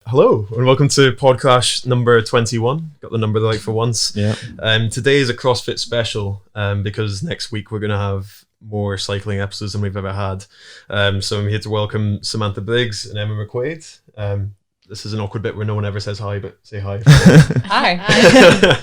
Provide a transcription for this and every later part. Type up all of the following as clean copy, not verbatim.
Hello and welcome to PodCrash number 21. Got the number right for once. Yeah. Today is a CrossFit special because next week we're going to have more cycling episodes than we've ever had. So I'm here to welcome Samantha Briggs and Emma McQuaid. This is an awkward bit where no one ever says hi, but say hi. Hi.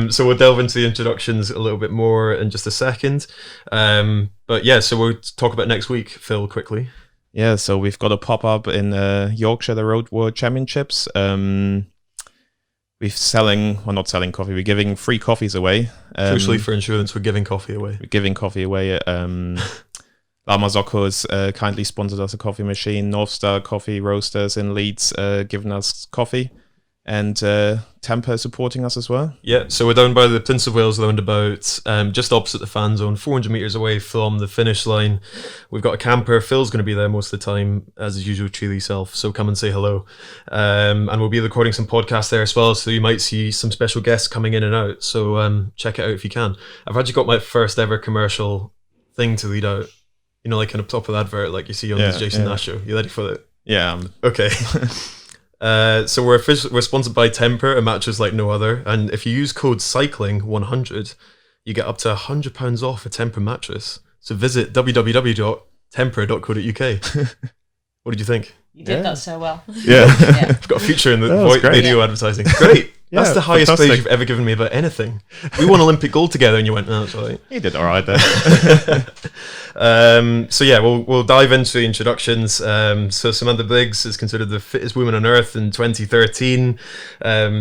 So we'll delve into the introductions a little bit more in just a second. But yeah, so we'll talk about next week, Phil, quickly. Yeah, so we've got a pop-up in Yorkshire, the Road World Championships. We're not selling coffee, we're giving free coffees away. Crucially for insurance, we're giving coffee away. We're giving coffee away. Lama Zocco has kindly sponsored us a coffee machine. North Star Coffee Roasters in Leeds giving us coffee. And Tampa supporting us as well. Yeah, so we're down by the Prince of Wales roundabout, just opposite the fan zone, 400 metres away from the finish line. We've got a camper. Phil's going to be there most of the time, as his usual cheery self, so come and say hello. And we'll be recording some podcasts there as well, so you might see some special guests coming in and out. So check it out if you can. I've actually got my first ever commercial thing to read out. You know, like in a top of the advert, like you see on this Jason Nash show. You ready for it? Yeah. Okay. So we're sponsored by Temper, a mattress like no other. And if you use code CYCLING100, you get up to £100 off a Temper mattress. So visit www.temper.co.uk. What did you think? You did that so well. Yeah. I've got a feature in the radio advertising. Great. That's the highest praise you've ever given me about anything. We won Olympic gold together and you went, no, that's all right. You did all right there. So yeah, we'll dive into the introductions. So Samantha Briggs is considered the fittest woman on earth in 2013.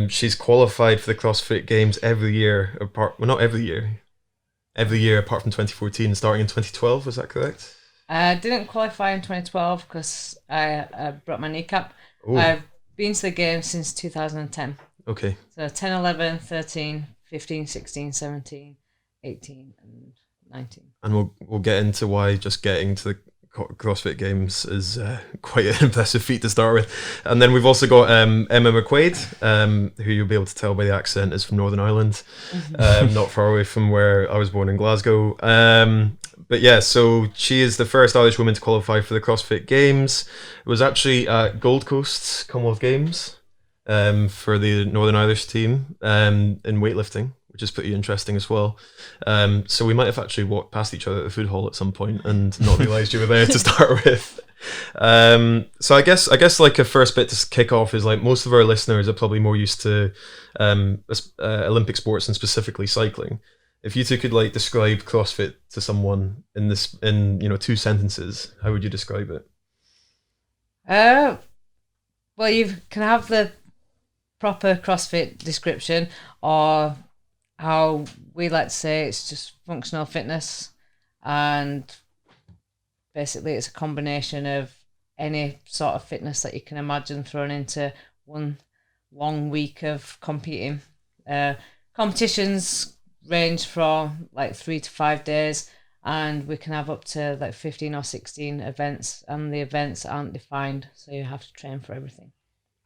She's qualified for the CrossFit Games every year, apart from 2014, starting in 2012. Was that correct? I didn't qualify in 2012 because I broke my kneecap. Ooh. I've been to the games since 2010. Okay. So 10, 11, 13, 15, 16, 17, 18 and 19. And we'll get into why just getting to the CrossFit Games is quite an impressive feat to start with. And then we've also got Emma McQuaid, who you'll be able to tell by the accent is from Northern Ireland, not far away from where I was born in Glasgow. But yeah, so she is the first Irish woman to qualify for the CrossFit Games. It was actually at Gold Coast Commonwealth Games for the Northern Irish team in weightlifting, which is pretty interesting as well. So we might have actually walked past each other at the food hall at some point and not realised you were there to start with. So I guess like a first bit to kick off is like most of our listeners are probably more used to Olympic sports and specifically cycling. If you two could like describe CrossFit to someone in 2 sentences, how would you describe it? Well, you can have the proper CrossFit description, or how we like to say it's just functional fitness, and basically it's a combination of any sort of fitness that you can imagine thrown into one long week of competing. Competitions range from like 3 to 5 days, and we can have up to like 15 or 16 events, and the events aren't defined, so you have to train for everything.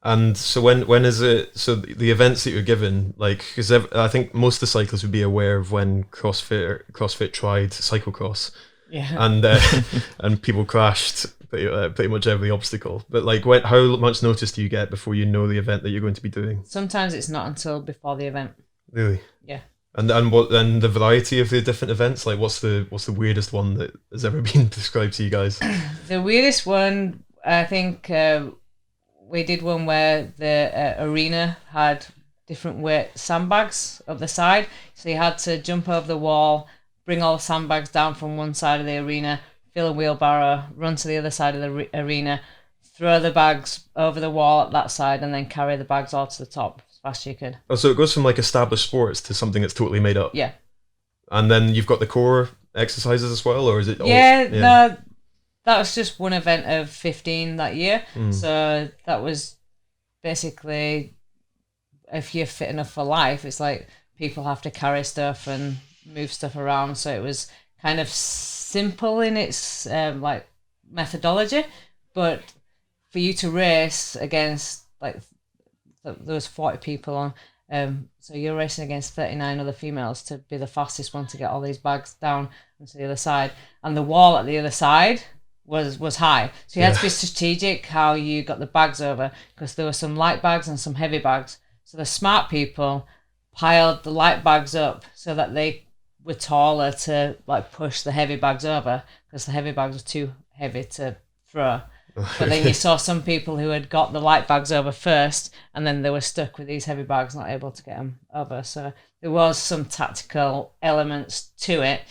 And so when is it? So the events that you're given, like, because I think most of the cyclists would be aware of when CrossFit tried cyclocross, and people crashed pretty much every obstacle. But like, how much notice do you get before you know the event that you're going to be doing? Sometimes it's not until before the event. Really? Yeah. And the variety of the different events, like what's the weirdest one that has ever been described to you guys? The weirdest one, I think, we did one where the arena had different weight sandbags up the side, so you had to jump over the wall, bring all the sandbags down from one side of the arena, fill a wheelbarrow, run to the other side of the arena, throw the bags over the wall at that side, and then carry the bags all to the top as fast as you could. Oh, so it goes from like established sports to something that's totally made up. Yeah. And then you've got the core exercises as well, or is it all? No, that was just one event of 15 that year. So that was basically, if you're fit enough for life, it's like people have to carry stuff and move stuff around. So it was kind of simple in its like methodology, but for you to race against like there was 40 people on, so you're racing against 39 other females to be the fastest one to get all these bags down onto the other side, and the wall at the other side was high. So you had to be strategic how you got the bags over, because there were some light bags and some heavy bags. So the smart people piled the light bags up so that they were taller to like push the heavy bags over, because the heavy bags were too heavy to throw. But then you saw some people who had got the light bags over first, and then they were stuck with these heavy bags, not able to get them over. So there was some tactical elements to it.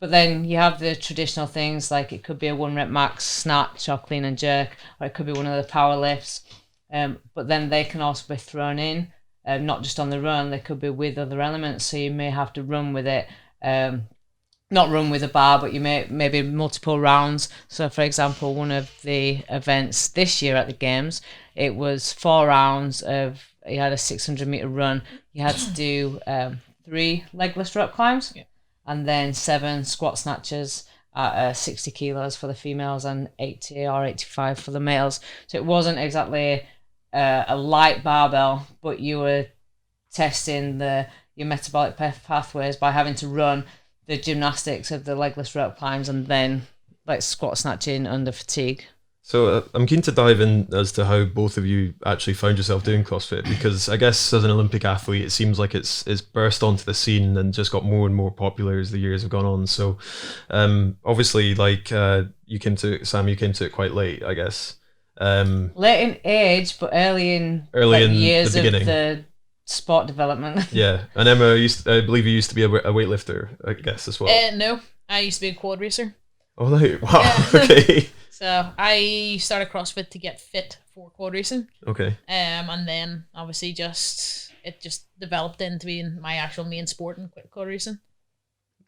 But then you have the traditional things, like it could be a 1 rep max snatch or clean and jerk, or it could be one of the power lifts. But then they can also be thrown in, not just on the run, they could be with other elements. So you may have to run with it, not run with a bar, but you maybe multiple rounds. So for example, one of the events this year at the games, it was 4 rounds of, you had a 600-meter run. You had to do 3 legless rope climbs, and then 7 squat snatches at 60 kilos for the females and 80 or 85 for the males. So it wasn't exactly a light barbell, but you were testing your metabolic pathways by having to run the gymnastics of the legless rope climbs and then like squat snatching under fatigue. So I'm keen to dive in as to how both of you actually found yourself doing CrossFit, because I guess as an Olympic athlete, it seems like it's burst onto the scene and just got more and more popular as the years have gone on. So obviously, like you came to it quite late, I guess. Late in age, but early in years of the sport development. Yeah, and Emma, I believe you used to be a weightlifter, I guess, as well. No, I used to be a quad racer. Oh, no. Wow. Yeah. Okay. So I started CrossFit to get fit for quad racing. Okay. And then obviously it just developed into being my actual main sport in quad racing.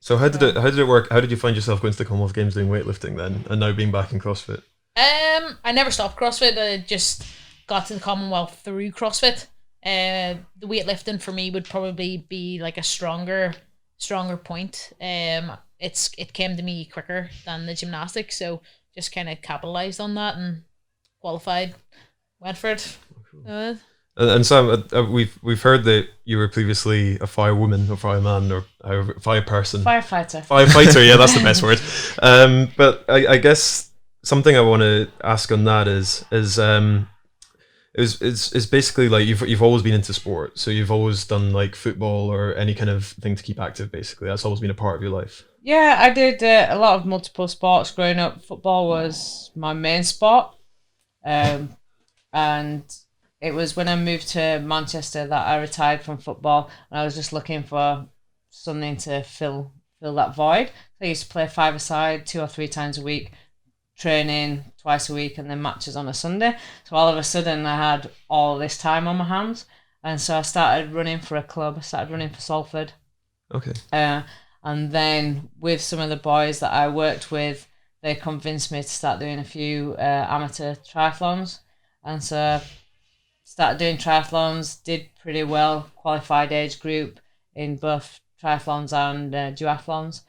So how did it work? How did you find yourself going to the Commonwealth Games doing weightlifting then, and now being back in CrossFit? I never stopped CrossFit. I just got to the Commonwealth through CrossFit. The weightlifting for me would probably be like a stronger point. It came to me quicker than the gymnastics, so just kind of capitalized on that and qualified, went for it. And Sam, we've heard that you were previously a firewoman or fireman or however, fireperson. Firefighter, yeah, that's the best word. But I guess something I want to ask on that is basically like you've always been into sport, so you've always done like football or any kind of thing to keep active. Basically, that's always been a part of your life. Yeah, I did a lot of multiple sports growing up. Football was my main sport, and it was when I moved to Manchester that I retired from football, and I was just looking for something to fill that void. I used to play 5-a-side 2 or 3 times a week, training twice a week, and then matches on a Sunday. So all of a sudden I had all this time on my hands, and so I started running for a club. I started running for Salford. Okay. And then with some of the boys that I worked with, they convinced me to start doing a few amateur triathlons, and so started doing triathlons, did pretty well, qualified age group in both triathlons and duathlons.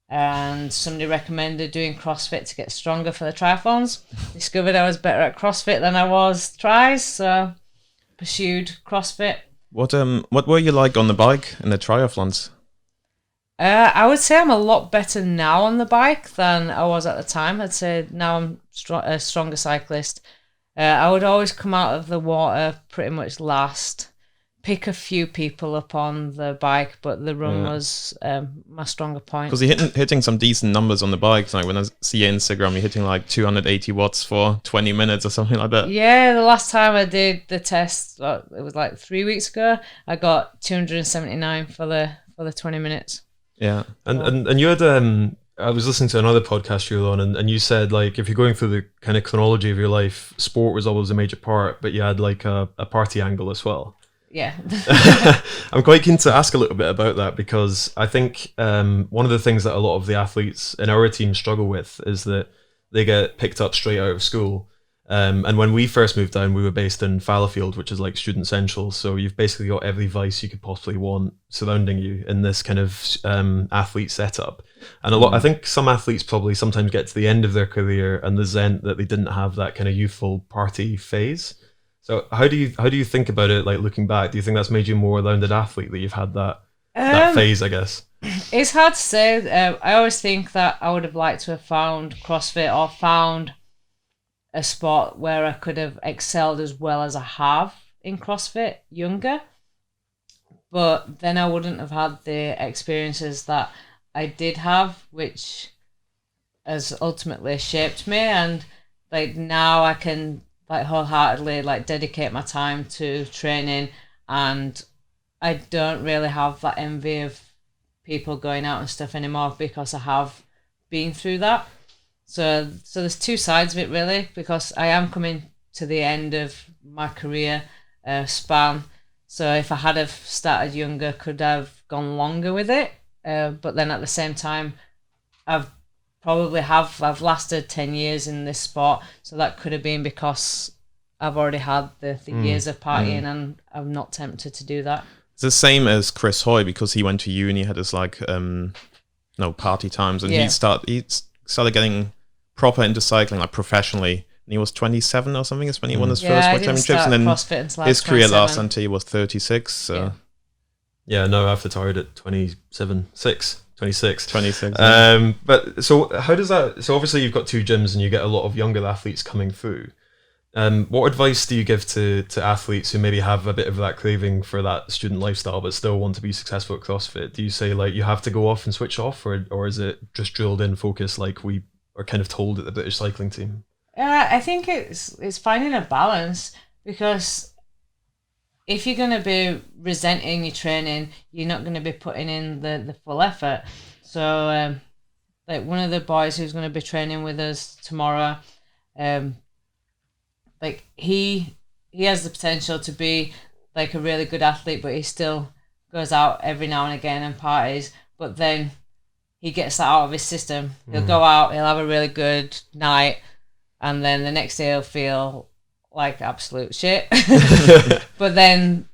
And somebody recommended doing CrossFit to get stronger for the triathlons. Discovered I was better at CrossFit than I was tries, so pursued CrossFit. What were you like on the bike in the triathlons? I would say I'm a lot better now on the bike than I was at the time. I'd say now I'm a stronger cyclist. I would always come out of the water pretty much last. Pick a few people up on the bike, but the run was my stronger point. Because you're hitting some decent numbers on the bike. Like when I see your Instagram, you're hitting like 280 watts for 20 minutes or something like that. Yeah, the last time I did the test, it was like 3 weeks ago. I got 279 for the 20 minutes. Yeah, and you had I was listening to another podcast you were on, and you said like if you're going through the kind of chronology of your life, sport was always a major part, but you had like a party angle as well. Yeah. I'm quite keen to ask a little bit about that, because I think one of the things that a lot of the athletes in our team struggle with is that they get picked up straight out of school. And when we first moved down, we were based in Fallowfield, which is like student central. So you've basically got every vice you could possibly want surrounding you in this kind of athlete setup. And I think some athletes probably sometimes get to the end of their career and resent that they didn't have that kind of youthful party phase. So how do you think about it, like looking back? Do you think that's made you a more rounded athlete that you've had that that phase, I guess? It's hard to say. I always think that I would have liked to have found CrossFit or found a sport where I could have excelled as well as I have in CrossFit younger. But then I wouldn't have had the experiences that I did have, which has ultimately shaped me. And like now I can like wholeheartedly like dedicate my time to training, and I don't really have that envy of people going out and stuff anymore because I have been through that. So there's two sides of it really, because I am coming to the end of my career span. So if I had have started younger, could have gone longer with it. But then at the same time, I've lasted 10 years in this sport. So that could have been because I've already had the years of partying, and I'm not tempted to do that. It's the same as Chris Hoy, because he went to uni, had his like party times, and he started getting proper into cycling like professionally. And he was 27 or something. Is when he won his first World Championships, and then his career lasted until he was 36. So no, I've retired at 26. 26. But so how does that? So obviously you've got two gyms, and you get a lot of younger athletes coming through. What advice do you give to athletes who maybe have a bit of that craving for that student lifestyle but still want to be successful at CrossFit? Do you say like you have to go off and switch off, or is it just drilled in focus like we are kind of told at the British cycling team? I think it's finding a balance, because if you're going to be resenting your training, you're not going to be putting in the full effort. So like one of the boys who's going to be training with us tomorrow, like he has the potential to be like a really good athlete, but he still goes out every now and again and parties. But then he gets that out of his system. He'll go out, he'll have a really good night, and then the next day he'll feel like absolute shit. but then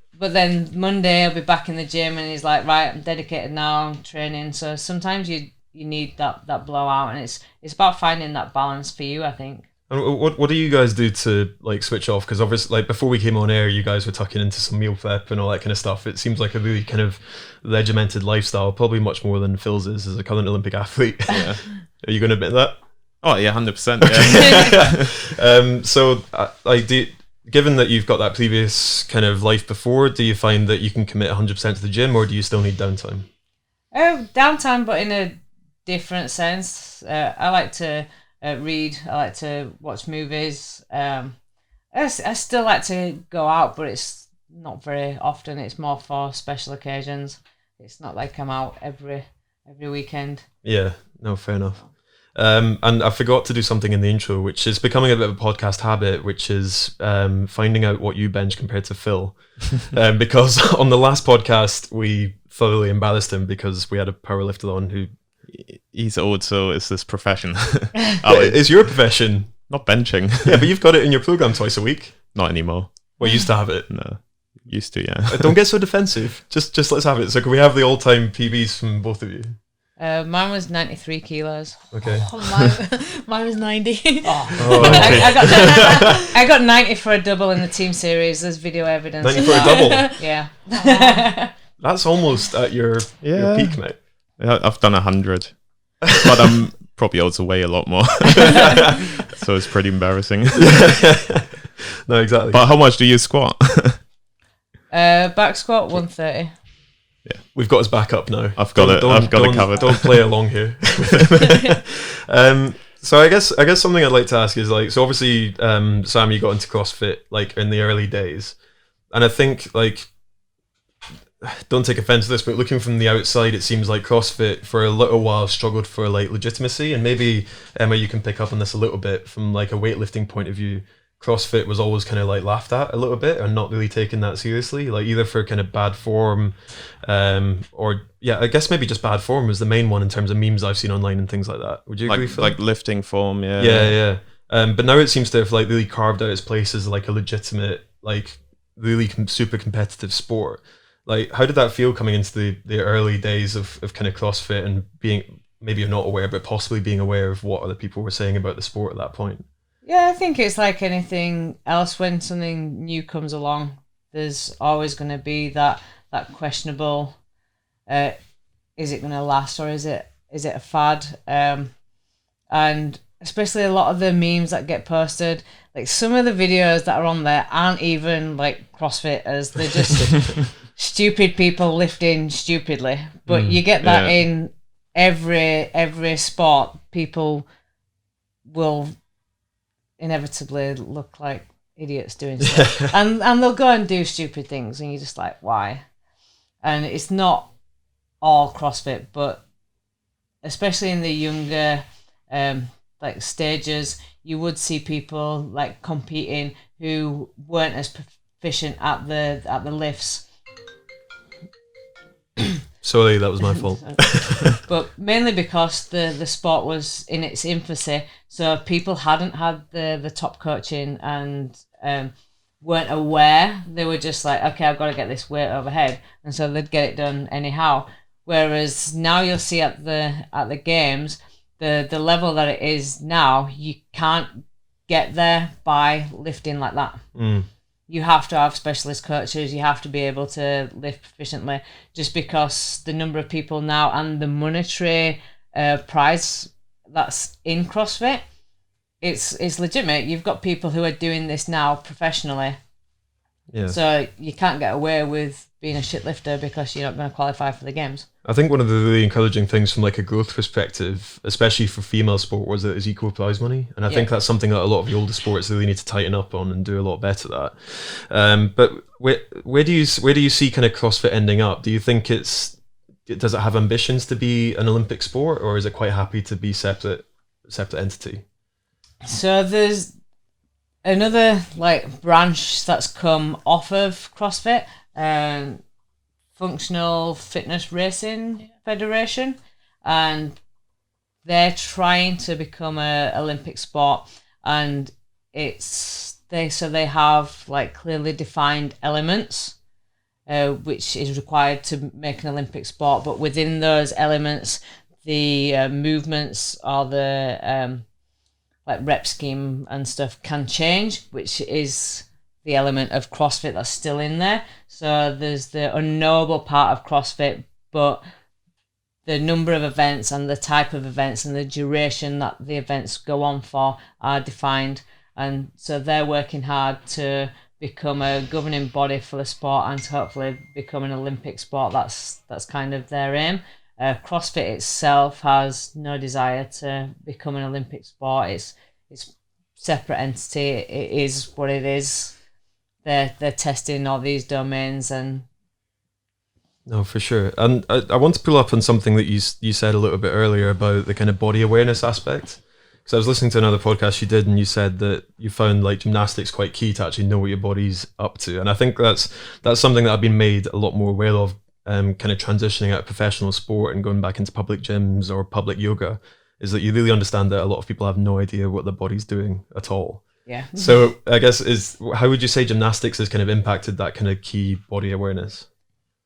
Monday he'll be back in the gym, and he's like, right, I'm dedicated now, I'm training. So sometimes you need that blowout, and it's about finding that balance for you, I think. And what do you guys do to like switch off? Because obviously, like before we came on air, you guys were tucking into some meal prep and all that kind of stuff. It seems like a really kind of regimented lifestyle, probably much more than Phil's is as a current Olympic athlete. Yeah. Are you going to admit that? Oh yeah, 100%. Yeah. So, like, given that you've got that previous kind of life before, do you find that you can commit 100% to the gym, or do you still need downtime? Downtime, but in a different sense. I like to read. I like to watch movies. I still like to go out, but it's not very often. It's more for special occasions. It's not like I'm out every weekend. Yeah, no, fair enough. And I forgot to do something in the intro, which is becoming a bit of a podcast habit, which is finding out what you bench compared to Phil. Because on the last podcast, we thoroughly embarrassed him because we had a powerlifter on who... He's also, it's this profession. It's your profession. Not benching. Yeah, but you've got it in your program twice a week. Not anymore. Well, you used to have it. No. Used to, yeah. Don't get so defensive. Just let's have it. So can we have the all-time PBs from both of you? Mine was 93 kilos. Okay. Mine was 90. I got 90 for a double in the team series. There's video evidence. 90 for a double? Yeah. That's almost at your peak, mate. Yeah, I've done 100. But I'm probably also weigh a lot more. So it's pretty embarrassing. No, exactly. But how much do you squat? Back squat 130. Yeah, we've got his back up now. I've got it covered. Don't play along here. So I guess something I'd like to ask is like, so obviously, Sam, you got into CrossFit like in the early days, and I think like, don't take offense to this, but looking from the outside, it seems like CrossFit for a little while struggled for like legitimacy, and maybe Emma, you can pick up on this a little bit from like a weightlifting point of view. CrossFit was always kind of like laughed at a little bit and not really taken that seriously, like either for kind of bad form, or I guess maybe just bad form was the main one in terms of memes I've seen online and things like that. Would you agree? Like lifting form, yeah. Yeah. But now it seems to have like really carved out its place as like a legitimate, like really super competitive sport. Like, how did that feel coming into the early days of kind of CrossFit and being, maybe you're not aware, but possibly being aware of what other people were saying about the sport at that point? Yeah, I think it's like anything else. When something new comes along, there's always going to be that questionable Is it going to last, or is it a fad? And especially a lot of the memes that get posted, like some of the videos that are on there aren't even like CrossFitters. They're just stupid people lifting stupidly. But you get that in every sport. People will inevitably look like idiots doing stuff. and they'll go and do stupid things, and you're just like, why? And it's not all CrossFit, but especially in the younger like stages, you would see people like competing who weren't as proficient at the lifts. Sorry, that was my fault. But mainly because the sport was in its infancy, so people hadn't had the top coaching and weren't aware. They were just like, okay, I've got to get this weight overhead, and so they'd get it done anyhow. Whereas now you'll see at the games, the level that it is now, you can't get there by lifting like that. You have to have specialist coaches. You have to be able to lift proficiently, just because the number of people now and the monetary prize that's in CrossFit, it's legitimate. You've got people who are doing this now professionally. Yeah. So you can't get away with being a shit lifter because you're not going to qualify for the games. I think one of the really encouraging things from like a growth perspective, especially for female sport, was that it was equal prize money, and I think that's something that a lot of the older sports really need to tighten up on and do a lot better at. But where do you see kind of CrossFit ending up? Do you think does it have ambitions to be an Olympic sport, or is it quite happy to be separate entity? So there's another like branch that's come off of CrossFit, Functional Fitness Racing Federation, and they're trying to become a Olympic sport, and they have like clearly defined elements which is required to make an Olympic sport, but within those elements the movements or the like rep scheme and stuff can change, which is the element of CrossFit that's still in there. So there's the unknowable part of CrossFit, but the number of events and the type of events and the duration that the events go on for are defined. And so they're working hard to become a governing body for the sport and to hopefully become an Olympic sport. That's kind of their aim. CrossFit itself has no desire to become an Olympic sport. It's separate entity. It is what it is. They're testing all these domains, and no, for sure. And I want to pull up on something that you said a little bit earlier about the kind of body awareness aspect. Because I was listening to another podcast you did, and you said that you found like gymnastics quite key to actually know what your body's up to. And I think that's something that I've been made a lot more aware of, kind of transitioning out of professional sport and going back into public gyms or public yoga, is that you really understand that a lot of people have no idea what their body's doing at all. Yeah. So I guess how would you say gymnastics has kind of impacted that kind of key body awareness?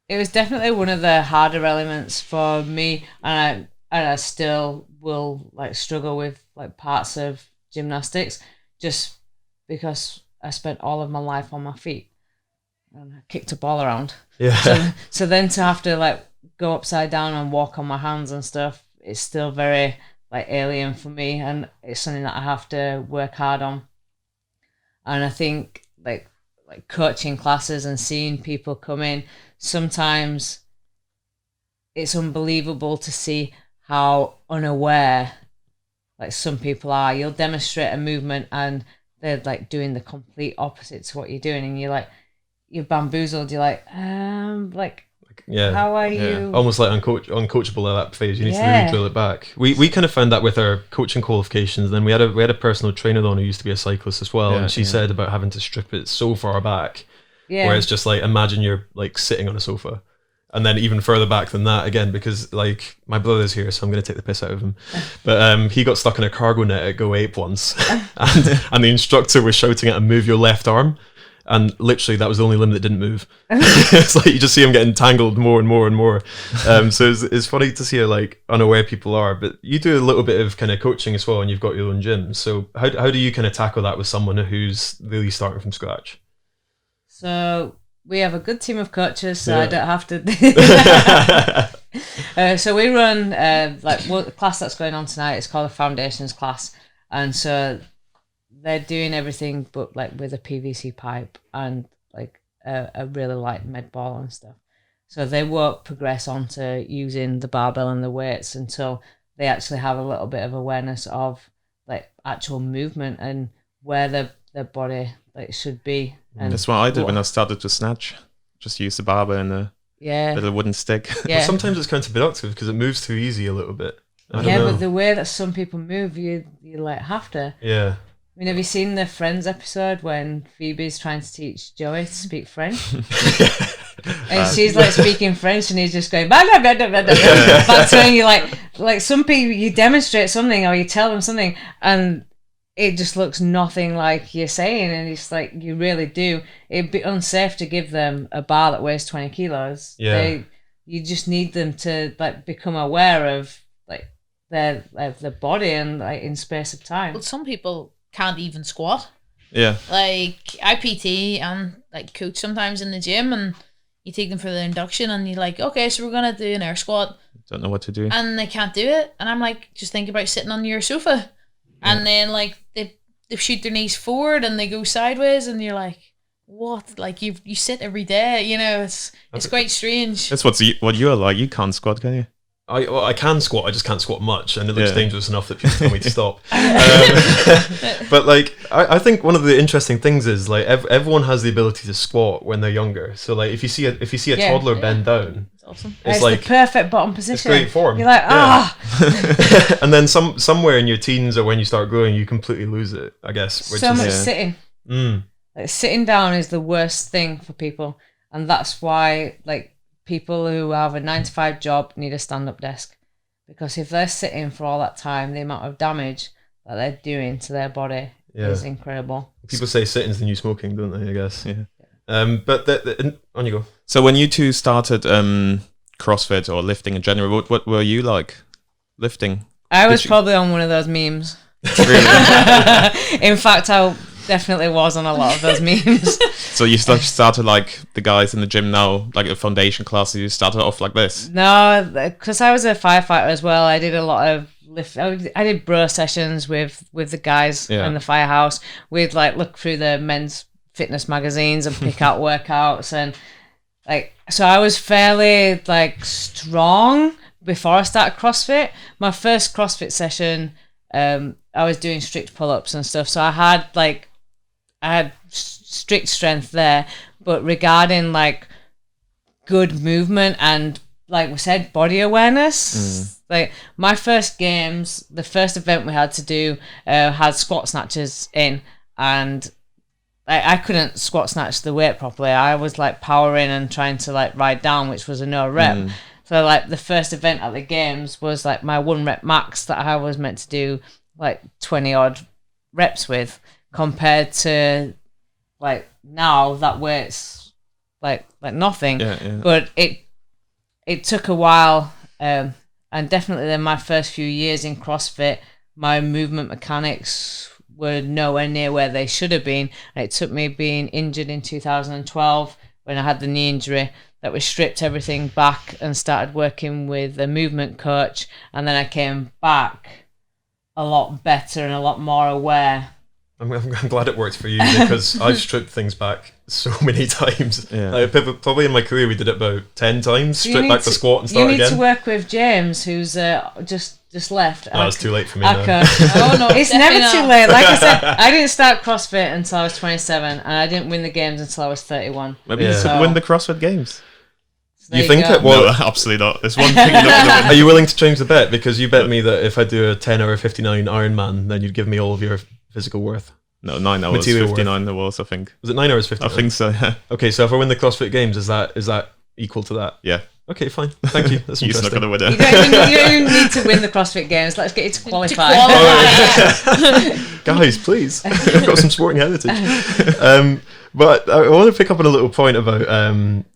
It was definitely one of the harder elements for me, and I still will like struggle with like parts of gymnastics, just because I spent all of my life on my feet and I kicked a ball around. Yeah. So then to have to like go upside down and walk on my hands and stuff, it's still very like alien for me, and it's something that I have to work hard on. And I think like coaching classes and seeing people come in, sometimes it's unbelievable to see how unaware like some people are. You'll demonstrate a movement and they're like doing the complete opposite to what you're doing, and you're bamboozled. You're like, yeah, how are you? Almost like uncoachable at that phase. You need to really drill it back. We kind of found that with our coaching qualifications. Then we had a personal trainer on who used to be a cyclist as well, and she said about having to strip it so far back, where it's just like, imagine you're like sitting on a sofa, and then even further back than that again, because like my brother's here, so I'm going to take the piss out of him, but he got stuck in a cargo net at Go Ape once, and the instructor was shouting at him, "Move your left arm." And literally, that was the only limb that didn't move. It's like you just see him getting tangled more and more and more. So it's funny to see how like unaware people are. But you do a little bit of kind of coaching as well, and you've got your own gym. So how do you kind of tackle that with someone who's really starting from scratch? So we have a good team of coaches, so Yeah. I don't have to. So we run the class that's going on tonight is called the Foundations class, and so they're doing everything but like with a PVC pipe and like a really light med ball and stuff. So they won't progress onto using the barbell and the weights until they actually have a little bit of awareness of like actual movement and where their body like should be. And That's what I did when I started to snatch. Just use the barbell and a little wooden stick. Yeah. Well, sometimes it's counterproductive because it moves too easy a little bit. I don't Yeah, know. but the way that some people move, you like have to. Yeah. I mean, have you seen the Friends episode when Phoebe's trying to teach Joey to speak French? And she's like speaking French and he's just going blah, blah, blah, blah, blah, blah. Back to when you like some people, you demonstrate something or you tell them something and it just looks nothing like you're saying, and it's like you really do. It'd be unsafe to give them a bar that weighs 20 kilos. Yeah. You just need them to like become aware of like their body and like in space of time. Well, some people can't even squat. Yeah. Like I PT and like coach sometimes in the gym, and you take them for the induction and you're like, okay, so we're gonna do an air squat, Don't know what to do. and they can't do it, and I'm like, just think about sitting on your sofa, and then like they shoot their knees forward and they go sideways, and you're like, what? Like you sit every day, you know? It's quite strange. That's what you're like. You can't squat, can you? I can squat, I just can't squat much, and it looks Yeah. dangerous enough that people tell me to stop. But like, I think one of the interesting things is like everyone has the ability to squat when they're younger. So like, if you see a Yeah. toddler bend down, It's awesome. it's It's like the perfect bottom position. great form. You're like, Yeah. And then somewhere in your teens or when you start growing, you completely lose it, I guess. Which so is much Yeah. sitting. Mm, Like sitting down is the worst thing for people, and that's why like people who have a 9-to-5 job need a stand-up desk, because if they're sitting for all that time, the amount of damage that they're doing to their body Yeah. is incredible. people say sitting's the new smoking, don't they? I guess. Yeah. But on you go. So when you two started CrossFit or lifting in general, what were you like lifting? I was you- probably on one of those memes. Really? In fact, I definitely was on a lot of those memes. So you started like the guys in the gym now, like a foundation class. You started off like this. No, because I was a firefighter as well. I did a lot of lift. I did bro sessions with the guys Yeah. in the firehouse. We'd like look through the men's fitness magazines and pick out workouts, and like so I was fairly like strong before I started CrossFit. My first CrossFit session, I was doing strict pull-ups and stuff, so I had strict strength there, but regarding like good movement and like we said, body awareness, like my first games, the first event we had to do had squat snatches in, and I couldn't squat snatch the weight properly. I was like powering and trying to like ride down, which was a no rep. So like the first event at the games was like my 1 rep max that I was meant to do like 20 odd reps with, compared to like now that weight's like nothing. Yeah. But it took a while, and definitely in my first few years in CrossFit, my movement mechanics were nowhere near where they should have been. And it took me being injured in 2012 when I had the knee injury that we stripped everything back and started working with a movement coach, and then I came back a lot better and a lot more aware. I'm glad it worked for you, because I've stripped things back so many times. Yeah. Like, probably in my career we did it about 10 times. So you Strip need back the to- squat and start You need again. to work with James, who's just left. No, it's too late for me I now. can't. Oh no, It's never definitely too not. late. Like I said, I didn't start CrossFit until I was 27, and I didn't win the games until I was 31. Maybe Yeah. you could win the CrossFit Games. So there You think go. it? Well, no, absolutely not. There's one thing you're not going to Are you willing to change the bet? Because you bet me that if I do a 10 hour 59 Ironman, then you'd give me all of your physical worth. No, 9 hours, Material 59 hours, I think. Was it 9 hours I 59? think so, yeah. Okay, so if I win the CrossFit Games, is that equal to that? Yeah. Okay, fine. Thank you. That's You're not interesting. going to win You it. don't even need to win the CrossFit Games. Let's get you to qualify. Guys, please. I've got some sporting heritage. But I want to pick up on a little point about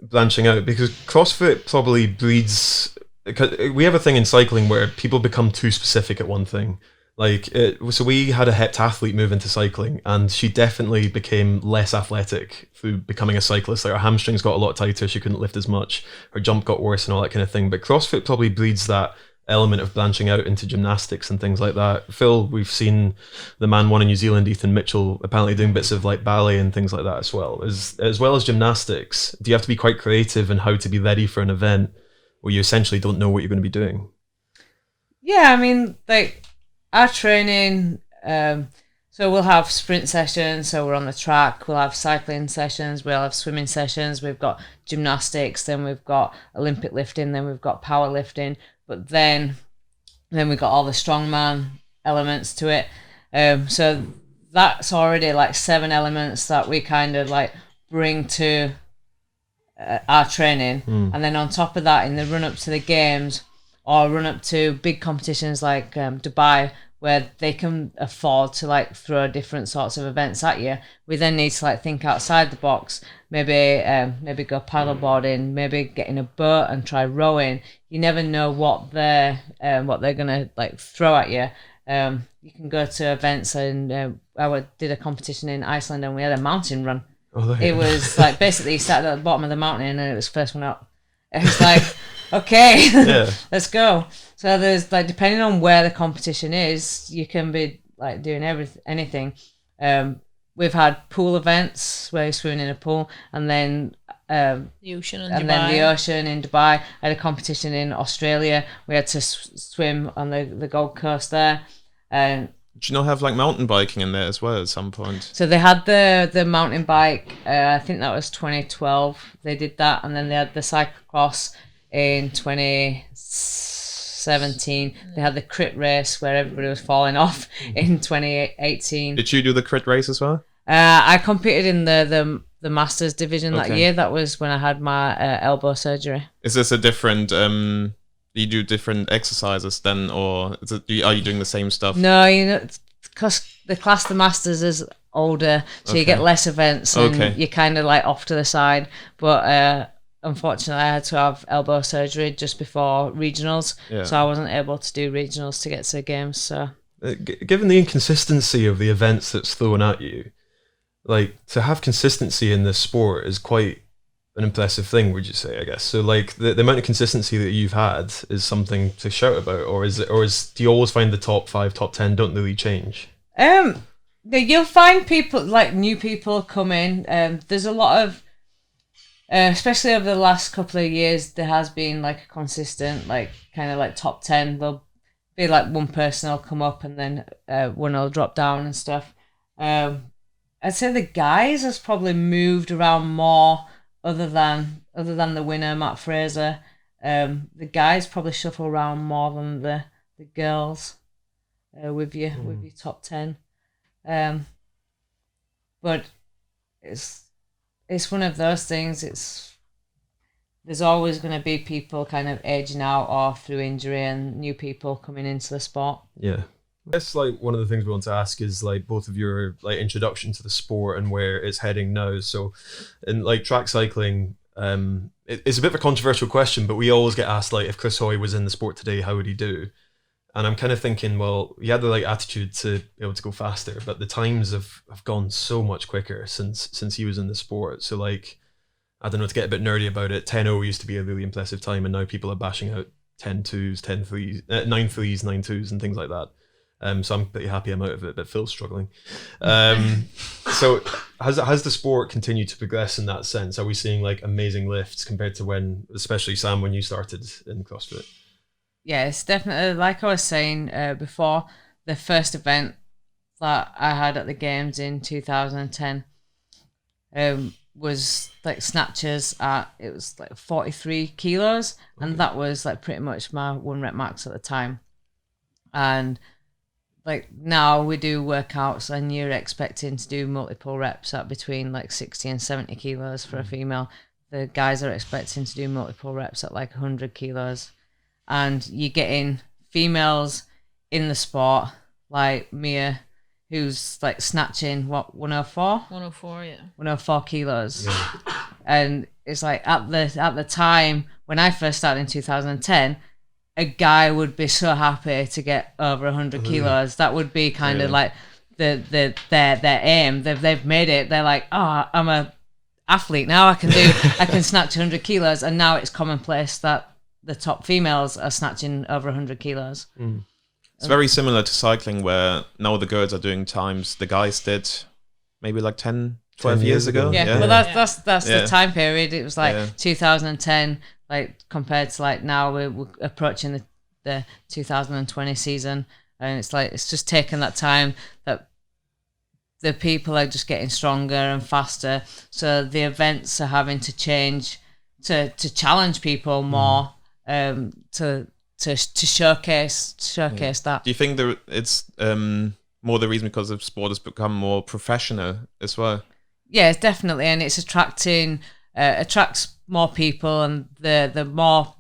branching out, because CrossFit probably breeds. Because we have a thing in cycling where people become too specific at one thing. So we had a heptathlete move into cycling, and she definitely became less athletic through becoming a cyclist. Like her hamstrings got a lot tighter, she couldn't lift as much, her jump got worse and all that kind of thing. But CrossFit probably breeds that element of branching out into gymnastics and things like that. Phil, we've seen the man one in New Zealand, Ethan Mitchell, apparently doing bits of like ballet and things like that as well. As well as gymnastics, do you have to be quite creative in how to be ready for an event where you essentially don't know what you're going to be doing? Yeah, I mean, like our training, so we'll have sprint sessions, so we're on the track, we'll have cycling sessions, we'll have swimming sessions, we've got gymnastics, then we've got Olympic lifting, then we've got powerlifting, but then we've got all the strongman elements to it. So that's already like 7 elements that we kind of like bring to our training. And then on top of that, in the run up to the games, or run up to big competitions like Dubai, where they can afford to like throw different sorts of events at you, we then need to like think outside the box. Maybe go paddleboarding, maybe get in a boat and try rowing. You never know what they're gonna like throw at you. You can go to events, and I did a competition in Iceland, and we had a mountain run. It was like basically you sat at the bottom of the mountain, and it was first one up. It was like, okay, let's go. So there's like, depending on where the competition is, you can be like doing anything. We've had pool events where you're swimming in a pool, and then the ocean in Dubai. Then the ocean in Dubai. I had a competition in Australia. We had to swim on the Gold Coast there. Do you not have like mountain biking in there as well at some point? So they had the mountain bike. I think that was 2012. They did that, and then they had the cyclocross in 2017. They had the crit race where everybody was falling off in 2018. Did you do the crit race as well? I competed in the Masters division that year. That was when I had my elbow surgery. Is this a different... you do different exercises then, or are you doing the same stuff? No, because the Masters is older, so you get less events, and you're kind of like off to the side. But unfortunately, I had to have elbow surgery just before regionals, so I wasn't able to do regionals to get to the games. So, given the inconsistency of the events that's thrown at you, like to have consistency in this sport is quite an impressive thing, would you say? I guess so. Like the amount of consistency that you've had is something to shout about, or do you always find the top 5, top 10 don't really change? You'll find people like new people come in. There's a lot of, especially over the last couple of years, there has been like a consistent, like kind of like top 10. There'll be like one person will come up, and then one will drop down and stuff. I'd say the guys has probably moved around more. Other than the winner, Matt Fraser, the guys probably shuffle around more than the girls with your top 10. But it's one of those things. There's always going to be people kind of aging out or through injury, and new people coming into the sport. Yeah. I guess like one of the things we want to ask is like both of your like introduction to the sport and where it's heading now. So in like track cycling, it's a bit of a controversial question, but we always get asked like if Chris Hoy was in the sport today, how would he do? And I'm kind of thinking, well, he had the like attitude to be able to go faster, but the times have gone so much quicker since he was in the sport. So like, I don't know, to get a bit nerdy about it, 10.0 used to be a really impressive time, and now people are bashing out 10.2s, 10.3s, 9.3s, 9.2s and things like that. So I'm pretty happy I'm out of it, but Phil's struggling. So has the sport continued to progress in that sense? Are we seeing like amazing lifts compared to when, especially Sam, when you started in CrossFit? Yeah, it's definitely, like I was saying before, the first event that I had at the Games in 2010 was like snatches it was like 43 kilos, and that was like pretty much my 1 rep max at the time. And like now we do workouts, and you're expecting to do multiple reps at between like 60 and 70 kilos for a female. The guys are expecting to do multiple reps at like 100 kilos. And you're getting females in the sport like Mia, who's like snatching 104? 104, yeah. 104 kilos. Yeah. And it's like at the time when I first started in 2010, a guy would be so happy to get over 100 kilos. That would be kind of like their aim. They've made it. They're like, oh, I'm a athlete now. I can snatch 100 kilos, and now it's commonplace that the top females are snatching over 100 kilos. It's very similar to cycling, where now the girls are doing times the guys did maybe like 10 years ago. Well, that's the time period. It was like 2010, like compared to like now we're approaching the 2020 season, and it's like it's just taken that time that the people are just getting stronger and faster, so the events are having to change to challenge people more, to showcase that. Do you think that it's more the reason because the sport has become more professional as well? Yeah, definitely, and it's attracts more people, and the more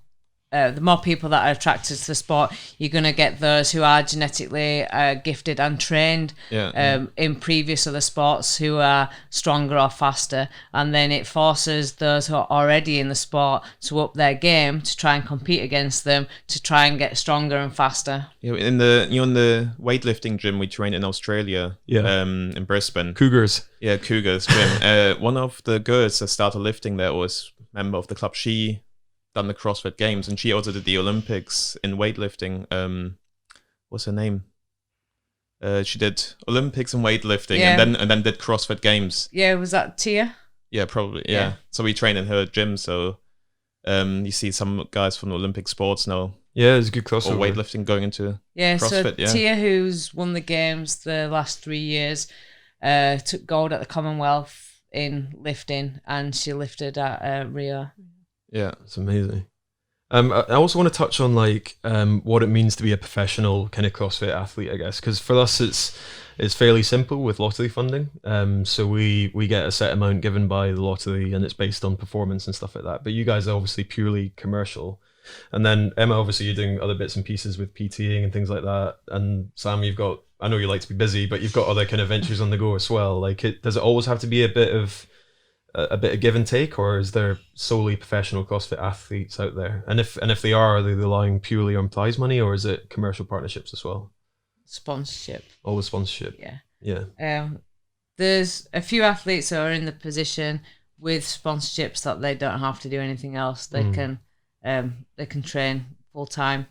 people that are attracted to the sport, you're going to get those who are genetically gifted and trained in previous other sports who are stronger or faster, and then it forces those who are already in the sport to up their game to try and compete against them to try and get stronger and faster. In the weightlifting gym we train in Australia, in Brisbane. Cougars gym. One of the girls that started lifting there was a member of the club. She done the CrossFit Games, and she also did the Olympics in weightlifting. What's her name? She did Olympics in weightlifting, and then did CrossFit Games. Yeah, was that Tia? Yeah, probably. Yeah. So we train in her gym. So you see some guys from Olympic sports now. Yeah, it's a good crossover. Or weightlifting going into CrossFit. So Tia, who's won the games the last 3 years, took gold at the Commonwealth in lifting, and she lifted at Rio. Yeah, it's amazing. I also want to touch on like what it means to be a professional kind of CrossFit athlete, I guess, because for us it's fairly simple with lottery funding. So we get a set amount given by the lottery, and it's based on performance and stuff like that. But you guys are obviously purely commercial. And then Emma, obviously you're doing other bits and pieces with PTing and things like that. And Sam, I know you like to be busy, but you've got other kind of ventures on the go as well. Like, does it always have to be a bit of give and take, or is there solely professional CrossFit athletes out there? And if they are they relying purely on prize money, or is it commercial partnerships as well? Sponsorship. Always sponsorship. Yeah. There's a few athletes that are in the position with sponsorships that they don't have to do anything else. They can train full time,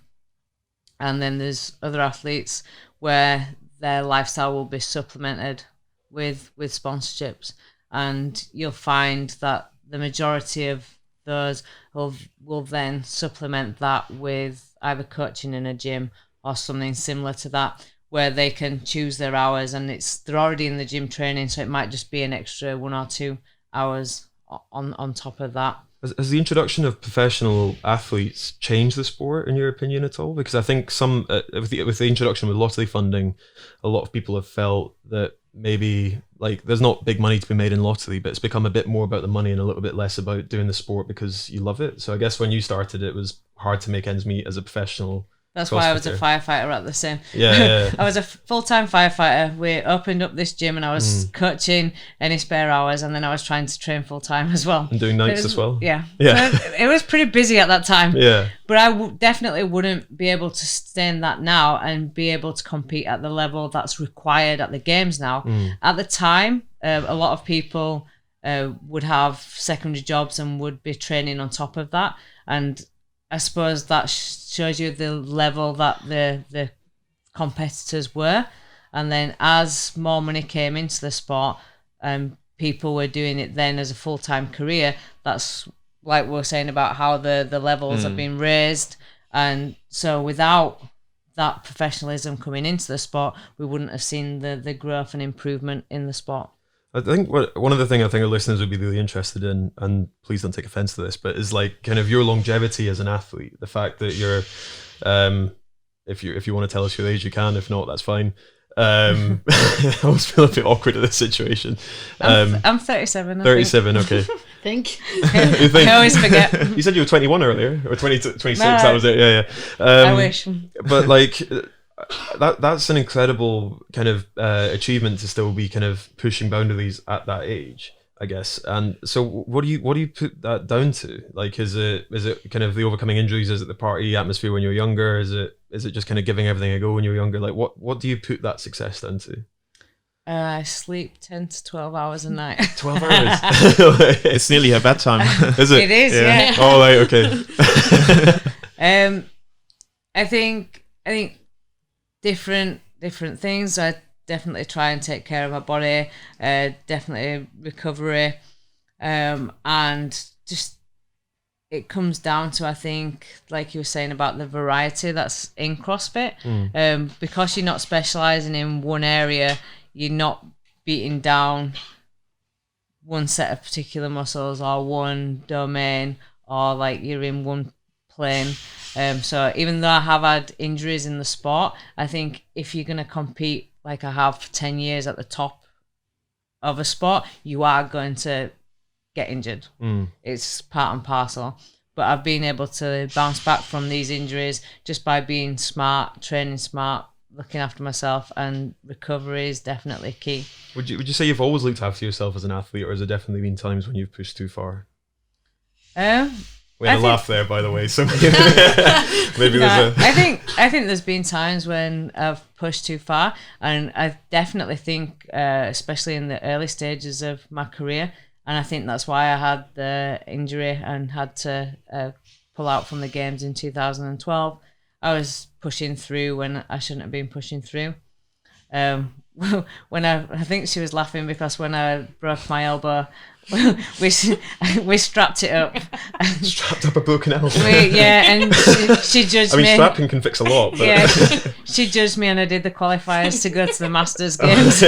and then there's other athletes where their lifestyle will be supplemented with sponsorships. And you'll find that the majority of those will then supplement that with either coaching in a gym or something similar to that, where they can choose their hours, and they're already in the gym training, so it might just be an extra 1 or 2 hours on top of that. Has the introduction of professional athletes changed the sport, in your opinion, at all? Because I think some with the introduction with lottery funding, a lot of people have felt that maybe like there's not big money to be made in lottery, but it's become a bit more about the money and a little bit less about doing the sport because you love it. So I guess when you started, it was hard to make ends meet as a professional. That's why I was a firefighter at the same. Yeah. I was a full-time firefighter. We opened up this gym, and I was coaching any spare hours, and then I was trying to train full-time as well. And doing nights as well. Yeah. So it was pretty busy at that time. Yeah. But I definitely wouldn't be able to sustain that now and be able to compete at the level that's required at the games now. At the time, a lot of people would have secondary jobs and would be training on top of that, and I suppose that shows you the level that the competitors were. And then as more money came into the sport, people were doing it then as a full-time career. That's like we were saying about how the levels have been raised. And so without that professionalism coming into the sport, we wouldn't have seen the growth and improvement in the sport. I think one of the things I think our listeners would be really interested in, and please don't take offense to this, but is like kind of your longevity as an athlete. The fact that you're, if you want to tell us your age, you can. If not, that's fine. I always feel a bit awkward at this situation. I'm 37. 37, okay. Think. You think? I always forget. You said you were 21 earlier, or 26. No, that was it. Yeah. I wish. But like. That's an incredible kind of achievement to still be kind of pushing boundaries at that age. I guess. And so what do you put that down to? Like, is it kind of the overcoming injuries? Is it the party atmosphere when you're younger? Is it just kind of giving everything a go when you're younger? Like, what do you put that success down to? I sleep 10 to 12 hours a night. 12 hours. It's nearly her bedtime. Is it? It is, yeah. Oh, right, okay. I think different things. I definitely try and take care of my body. Definitely recovery, and just it comes down to, I think, like you were saying about the variety that's in CrossFit. Because you're not specialising in one area, you're not beating down one set of particular muscles or one domain, or like you're in one plane. So even though I have had injuries in the sport, I think if you're going to compete like I have for 10 years at the top of a sport, you are going to get injured. It's part and parcel. But I've been able to bounce back from these injuries just by being smart, training smart, looking after myself, and recovery is definitely key. Would you say you've always looked after yourself as an athlete, or has there definitely been times when you've pushed too far? We had a laugh there, by the way. So maybe there's a. I think there's been times when I've pushed too far, and I definitely think, especially in the early stages of my career, and I think that's why I had the injury and had to pull out from the games in 2012. I was pushing through when I shouldn't have been pushing through. When I think she was laughing because when I broke my elbow, we strapped it up. Strapped up a broken elbow. And she judged me. Strapping can fix a lot. But. Yeah, she judged me, and I did the qualifiers to go to the Masters Games.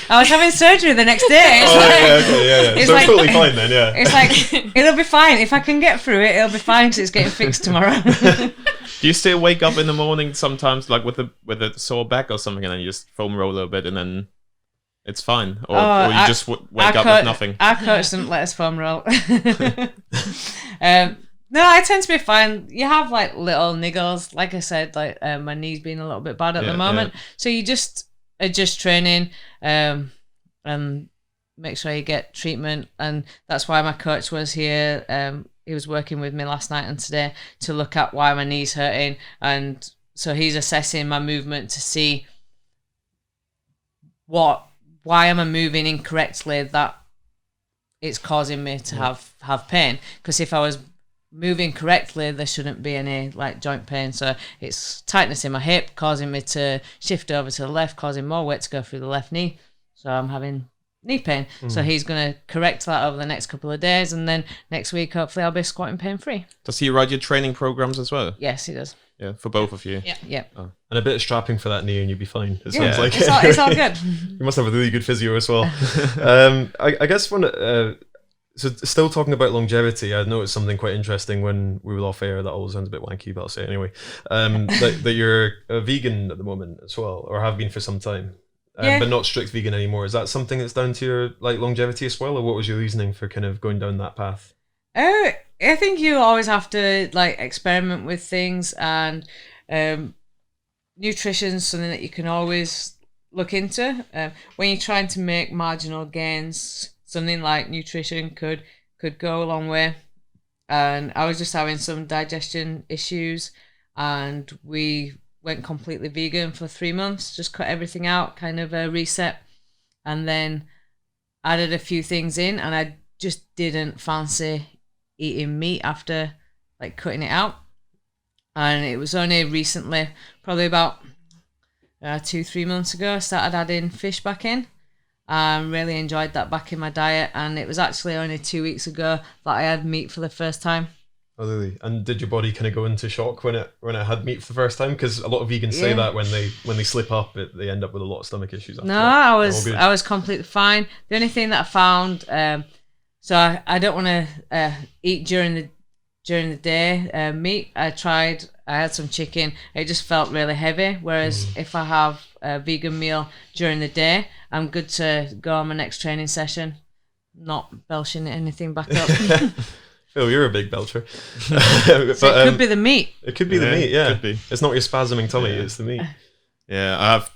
I was having surgery the next day. It's so like, totally fine then, yeah. It's like, it'll be fine. If I can get through it, it'll be fine because it's getting fixed tomorrow. Do you still wake up in the morning sometimes, like with a sore back or something, and then you just foam roll a little bit and then it's fine? Or you just wake up with nothing? Our coach didn't let us foam roll. No, I tend to be fine. You have like little niggles. Like I said, like my knee's been a little bit bad at the moment. So you just adjust training and make sure you get treatment. And that's why my coach was here. He was working with me last night and today to look at why my knee's hurting. And so he's assessing my movement to see why am I moving incorrectly that it's causing me to have pain. Because if I was moving correctly, there shouldn't be any like joint pain. So it's tightness in my hip causing me to shift over to the left, causing more weight to go through the left knee. So I'm having knee pain. So he's going to correct that over the next couple of days, and then next week hopefully I'll be squatting pain free. Does he write your training programs as well? Yes, he does. Yeah, for both of you. Yeah. Oh. And a bit of strapping for that knee and you'll be fine. It sounds like it's all good. You must have a really good physio as well. I guess so still talking about longevity, I noticed something quite interesting when we were off air that always sounds a bit wanky, but I'll say it anyway. That you're a vegan at the moment as well, or have been for some time. But not strict vegan anymore. Is that something that's down to your like longevity as well, or what was your reasoning for kind of going down that path? I think you always have to like experiment with things, and nutrition's something that you can always look into. When you're trying to make marginal gains, something like nutrition could go a long way. And I was just having some digestion issues, and we went completely vegan for 3 months, just cut everything out, kind of a reset, and then added a few things in, and I just didn't fancy eating meat after like cutting it out. And it was only recently, probably about 2-3 months ago, I started adding fish back in. Really enjoyed that back in my diet, and it was actually only 2 weeks ago that I had meat for the first time. Oh, really? And did your body kind of go into shock when it had meat for the first time? Because a lot of vegans say that when they slip up, they end up with a lot of stomach issues. After that. I was completely fine. The only thing that I found, so I don't want to eat during the day meat. I had some chicken. It just felt really heavy. Whereas if I have a vegan meal during the day, I'm good to go on my next training session, not belching anything back up. Phil, you're a big belcher. So it could be the meat. It could be the meat, yeah. Could be. It's not your spasming tummy, it's the meat. Yeah, I have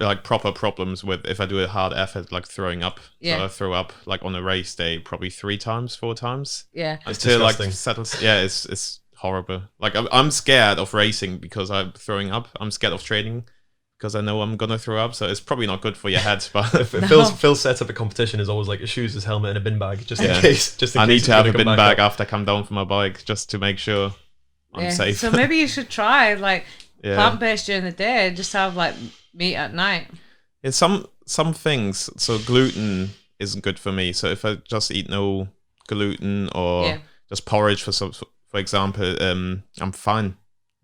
like proper problems with if I do a hard effort, like throwing up. Yeah. So I throw up like on a race day probably 3 times, 4 times. Yeah. Until like disgusting. settles. Yeah, it's horrible. Like I'm scared of racing because I'm throwing up. I'm scared of training because I know I'm gonna throw up. So it's probably not good for your head. But Phil sets up a competition is always like his shoes, his helmet, and a bin bag just in case. Just in I case need it's to have gonna a come bin back bag up. after I come down from my bike just to make sure I'm safe. So maybe you should try like Yeah. plant-based during the day, just have like meat at night. Yeah, some things. So gluten isn't good for me. So if I just eat no gluten or just porridge for example, I'm fine.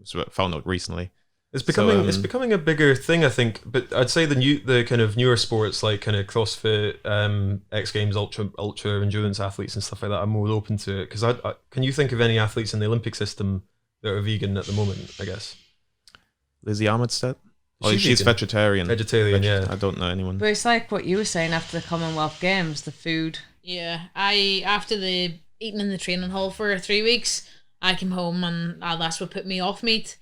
So I found out recently. It's becoming a bigger thing, I think. But I'd say the kind of newer sports like kind of CrossFit, X Games, ultra endurance athletes and stuff like that are more open to it. Because I can you think of any athletes in the Olympic system that are vegan at the moment? I guess Lizzie Armitstead. Oh, She's she's vegan. vegetarian. Yeah. I don't know anyone. But it's like what you were saying after the Commonwealth Games, the food. Yeah, after the eating in the training hall for 3 weeks, I came home and that's what put me off meat.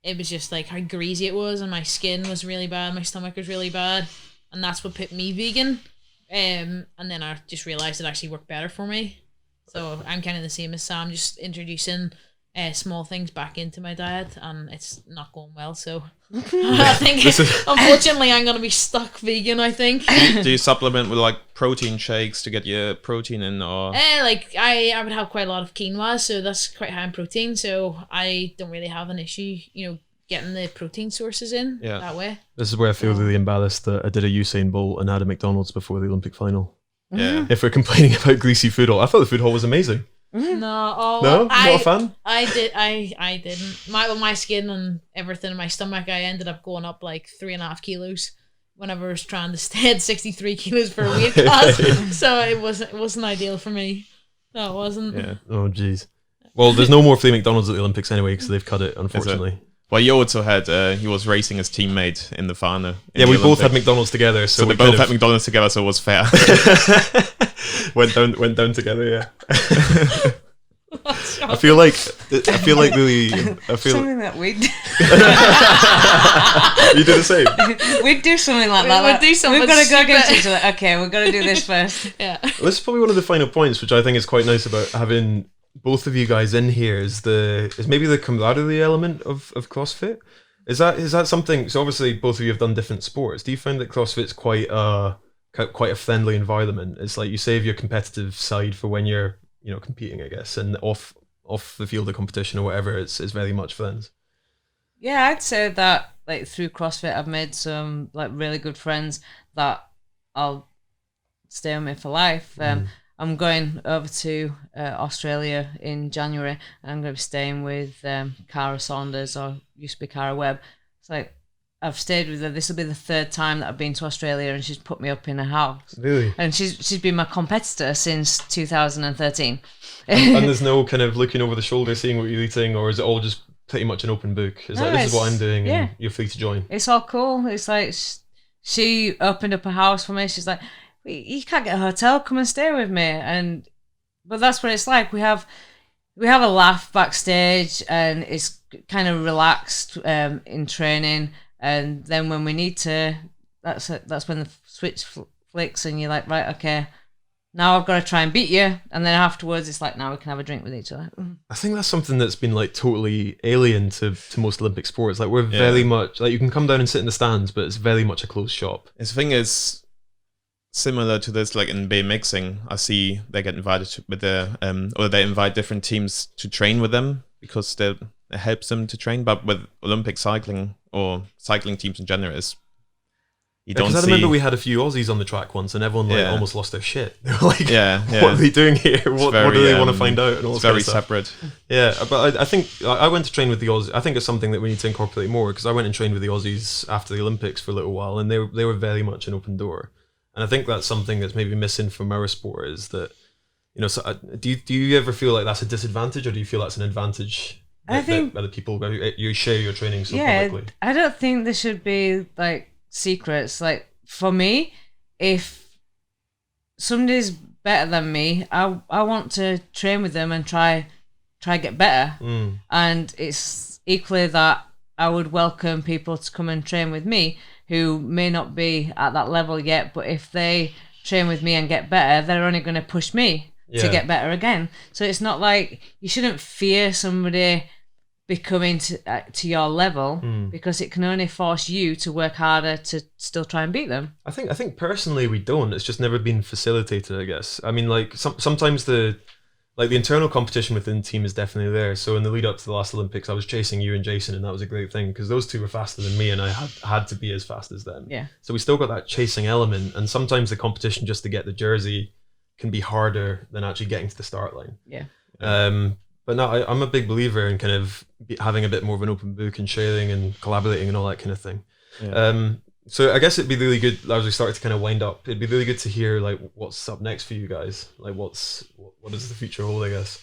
It was just like how greasy it was, and my skin was really bad, my stomach was really bad, and that's what put me vegan. And then I just realized it actually worked better for me. So I'm kind of the same as Sam, just introducing small things back into my diet, and it's not going well. So I think unfortunately I'm gonna be stuck vegan. I think. Do you supplement with like protein shakes to get your protein in, or? Like I would have quite a lot of quinoa, so that's quite high in protein. So I don't really have an issue, getting the protein sources in that way. This is where I feel really embarrassed that I did a Usain Bolt and had a McDonald's before the Olympic final. Yeah. If we're complaining about greasy food hall, I thought the food hall was amazing. No, Not a fan. I didn't. My skin and everything in my stomach, I ended up going up like 3.5 kilos whenever I was trying to stay at 63 kilos for a weight class. So it wasn't ideal for me. No, it wasn't. Yeah. Oh jeez. Well, there's no more free McDonald's at the Olympics anyway because they've cut it, unfortunately. Well, you also had he was racing his teammate in the final. Yeah, we both had McDonald's together, so we we both kind had of McDonald's together, so it was fair. went down together. Yeah. I feel like really. Something that we'd You do the same. we'd do something like We that. would Like, do something we've got to go stupid. against each other. Okay, we've got to do this first. Yeah. This is probably one of the final points, which I think is quite nice about having both of you guys in here. Is maybe the camaraderie element of CrossFit. Is that something? So obviously, both of you have done different sports. Do you find that CrossFit's quite a friendly environment? It's like you save your competitive side for when you're competing, I guess, and off the field of competition or whatever. It's very much friends. Yeah, I'd say that like through CrossFit, I've made some like really good friends that I'll stay with me for life. I'm going over to Australia in January, and I'm going to be staying with Cara Saunders, or used to be Cara Webb. It's like I've stayed with her. This will be the 3rd time that I've been to Australia, and she's put me up in her house. Really? And she's been my competitor since 2013. And there's no kind of looking over the shoulder, seeing what you're eating, or is it all just pretty much an open book? It's like, this is what I'm doing, and you're free to join. It's all cool. It's like she opened up a house for me. She's like, you can't get a hotel, come and stay with me. But that's what it's like. We have a laugh backstage, and it's kind of relaxed in training. And then when we need to, that's when the switch flicks, and you're like, right, okay, now I've got to try and beat you. And then afterwards, it's like, now we can have a drink with each other. I think that's something that's been like totally alien to most Olympic sports. Like we're very much like, you can come down and sit in the stands, but it's very much a closed shop. The thing is similar to this, like in BMXing, I see they get invited with or they invite different teams to train with them because it helps them to train. But with Olympic cycling or cycling teams in general, you don't see. Because I remember we had a few Aussies on the track once, and everyone almost lost their shit. They were like, what are they doing here? What do they want to find out? And all it's this very kind of stuff. separate. Yeah, but I think I went to train with the Aussies. I think it's something that we need to incorporate more, because I went and trained with the Aussies after the Olympics for a little while, and they were very much an open door. And I think that's something that's maybe missing from our sport, is that, so do you ever feel like that's a disadvantage, or do you feel that's an advantage? I think that the people you share your training so publicly. I don't think there should be like secrets. Like for me, if somebody's better than me, I want to train with them and try get better. And it's equally that I would welcome people to come and train with me, who may not be at that level yet, but if they train with me and get better, they're only going to push me to get better again. So it's not like you shouldn't fear somebody becoming to your level, because it can only force you to work harder to still try and beat them. I think personally we don't. It's just never been facilitated, I guess. I mean, like sometimes the internal competition within the team is definitely there. So in the lead up to the last Olympics, I was chasing you and Jason, and that was a great thing because those two were faster than me, and I had to be as fast as them. Yeah. So we still got that chasing element, and sometimes the competition just to get the jersey can be harder than actually getting to the start line. Yeah. But no, I'm a big believer in kind of having a bit more of an open book and sharing and collaborating and all that kind of thing. Yeah. So I guess it'd be really good, as we started to kind of wind up, it'd be really good to hear like what's up next for you guys. Like what does the future hold, I guess?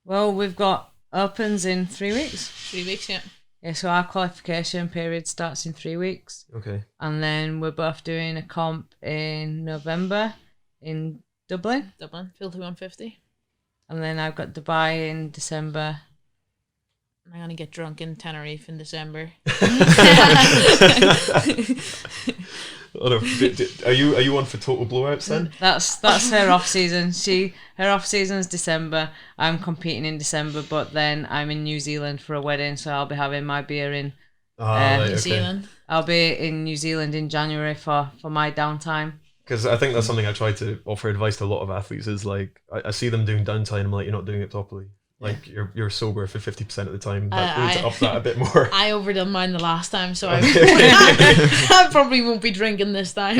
Well, we've got Opens in 3 weeks. 3 weeks, yeah. Yeah, so our qualification period starts in 3 weeks. Okay. And then we're both doing a comp in November in Dublin. Filthy 150. And then I've got Dubai in December. I'm going to get drunk in Tenerife in December. Are you on for total blowouts then? That's her off season. Her off season's December. I'm competing in December, but then I'm in New Zealand for a wedding, so I'll be having my beer in New Zealand. I'll be in New Zealand in January for my downtime. Because I think that's something I try to offer advice to a lot of athletes is like I see them doing downtime, I'm like, you're not doing it properly. Like you're sober for 50% of the time. Like, we need to up that a bit more. I overdone mine the last time, so I probably won't be drinking this time.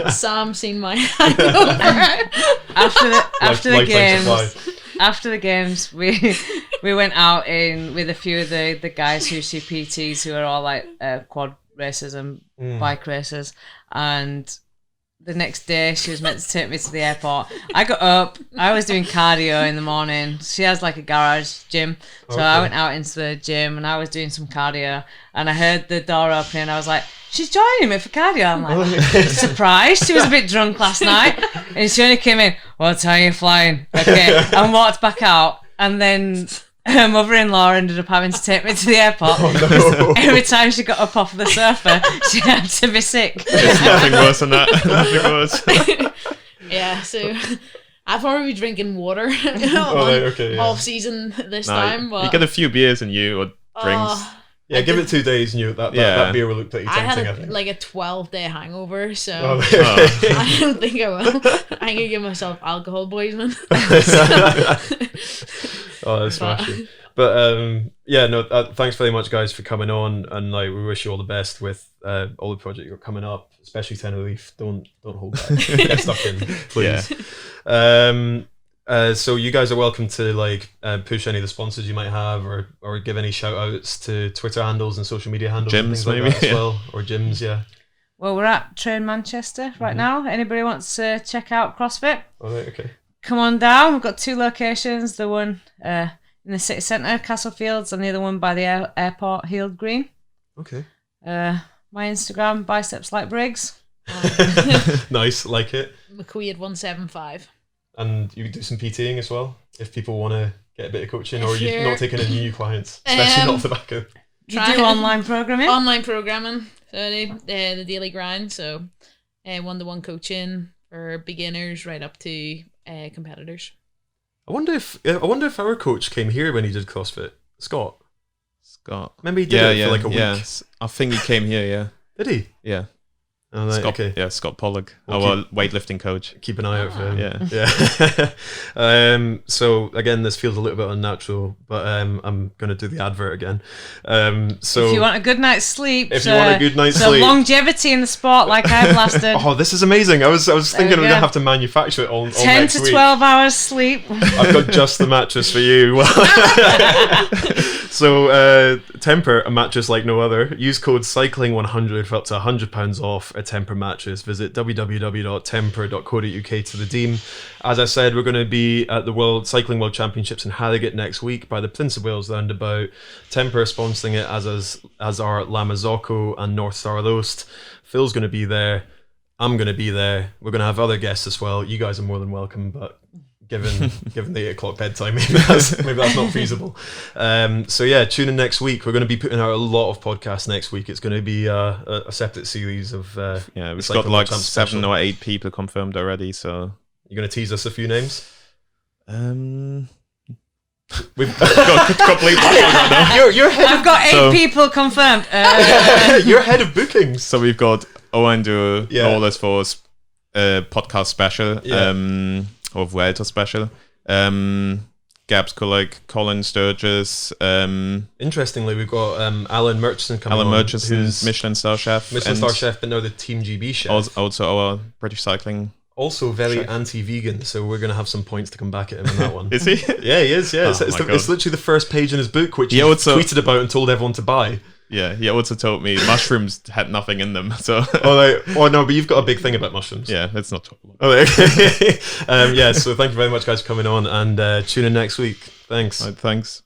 Sam's seen my hangover. After the games, we went out with a few of the guys who see PTs who are all like quad racers and bike racers, and the next day she was meant to take me to the airport. I got up, I was doing cardio in the morning. She has like a garage gym, so I went out into the gym and I was doing some cardio, and I heard the door open and I was like, she's joining me for cardio. I'm like, surprised. She was a bit drunk last night, and she only came in, what time are you flying? Okay, and walked back out, and then her mother-in-law ended up having to take me to the airport. Every time she got up off the sofa, she had to be sick. There's nothing worse than that. Nothing worse. Yeah, so I'll probably be drinking water off season this time. But you get a few beers in you or drinks. Give it 2 days and that beer will look pretty tempting. I had like a 12-day hangover, so I don't think I will. I'm gonna give myself alcohol poisoning. That's smashing. But thanks very much, guys, for coming on, and like we wish you all the best with all the projects you're coming up, especially Tenerife. Don't hold back. Get stuck in, please. So you guys are welcome to like push any of the sponsors you might have, or give any shout outs to Twitter handles and social media handles, gyms and things like maybe that as well, or gyms. Yeah. Well, we're at Train Manchester right now. Anybody wants to check out CrossFit? Okay. Come on down. We've got 2 locations. The one in the city centre, Castlefields, and the other one by the airport, Heald Green. Okay. My Instagram, biceps like Briggs. Nice, like it. McQuaid 175. And you do some PTing as well, if people want to get a bit of coaching, or you're not taking any new clients, especially not off the back of. You do online programming? Online programming, so the daily grind. So, 1-to-1 coaching for beginners right up to competitors. I wonder if our coach came here when he did CrossFit, Scott. Remember he did it for like a week. Yeah. I think he came here. Yeah. Did he? Yeah. Oh, right, Scott, okay. Yeah, Scott Pollock, our weightlifting coach. Keep an eye out for him. Yeah. So again, this feels a little bit unnatural, but I'm going to do the advert again. So if you want a good night's sleep, so longevity in the sport like I've lasted. Oh, this is amazing. I was thinking we're going to have to manufacture it all 10 next to week. 12 hours sleep. I've got just the mattress for you. So Temper, a mattress like no other. Use code cycling100 for up to £100 off a Temper mattress. Visit www.temper.co.uk to redeem. As I said, we're going to be at the Cycling World Championships in Harrogate next week by the Prince of Wales roundabout. Temper are sponsoring it, as are La Mazzocco and North Star Roast. Phil's going to be there. I'm going to be there. We're going to have other guests as well. You guys are more than welcome, but given the 8 o'clock bedtime, maybe that's not feasible. So yeah, tune in next week. We're going to be putting out a lot of podcasts next week. It's going to be a separate series of we've got like 7 or 8 people confirmed already. So you're going to tease us a few names. We've got complete. You're head. I've got 8 people confirmed. You're head of bookings. So we've got Owen do Lawless Force podcast special, or Vuelta special. Gab's Colin Sturgis. Interestingly, we've got Alan Murchison coming on. Alan Murchison, Michelin star chef, but now the Team GB chef. Also our British cycling. Also very anti-vegan, so we're going to have some points to come back at him on that one. Is he? Yeah, he is. Yeah, it's literally the first page in his book, which he tweeted about and told everyone to buy. Yeah, he also told me mushrooms had nothing in them. So no, but you've got a big thing about mushrooms. Yeah, let's not talk about it. So thank you very much, guys, for coming on, and tune in next week. Thanks. Thanks.